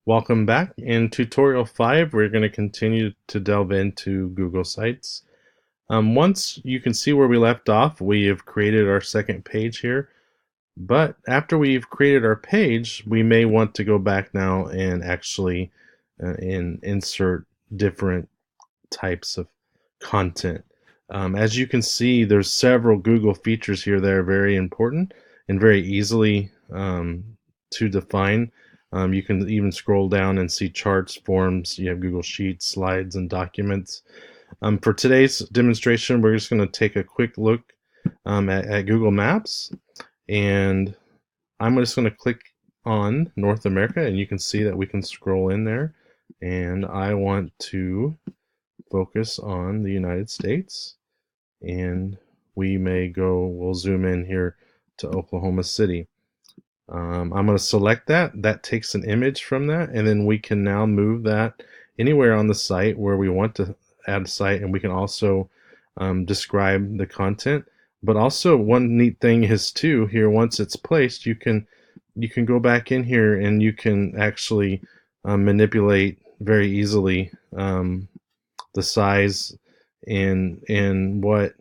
Welcome back. In tutorial 5, we're going to continue to delve into Google Sites. Once you can see where we left off, we have created our second page here. But after we've created our page, we may want to go back now and actually insert different types of content. As you can see, there's several Google features here that are very important and very easily to define. You can even scroll down and see charts, forms. You have Google Sheets, slides, and documents. For today's demonstration, we're just going to take a quick look at Google Maps, and I'm just going to click on North America, and you can see that we can scroll in there, and I want to focus on the United States, and we'll zoom in here to Oklahoma City. I'm going to select that. That takes an image from that, and then we can now move that anywhere on the site where we want to add a site, and we can also describe the content. But also, one neat thing is too here, once it's placed, you can go back in here and you can actually manipulate very easily the size and what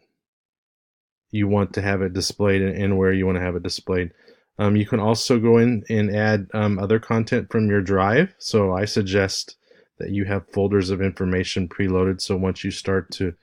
you want to have it displayed and where you want to have it displayed. You can also go in and add other content from your drive. So I suggest that you have folders of information preloaded. So once you start to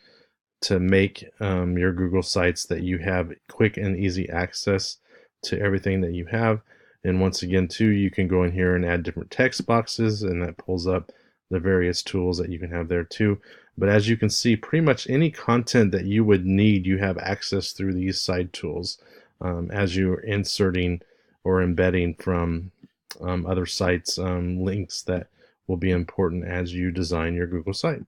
make your Google Sites, that you have quick and easy access to everything that you have. And once again, too, you can go in here and add different text boxes, and that pulls up the various tools that you can have there too. But as you can see, pretty much any content that you would need, you have access through these side tools as you're inserting or embedding from other sites links that will be important as you design your Google site.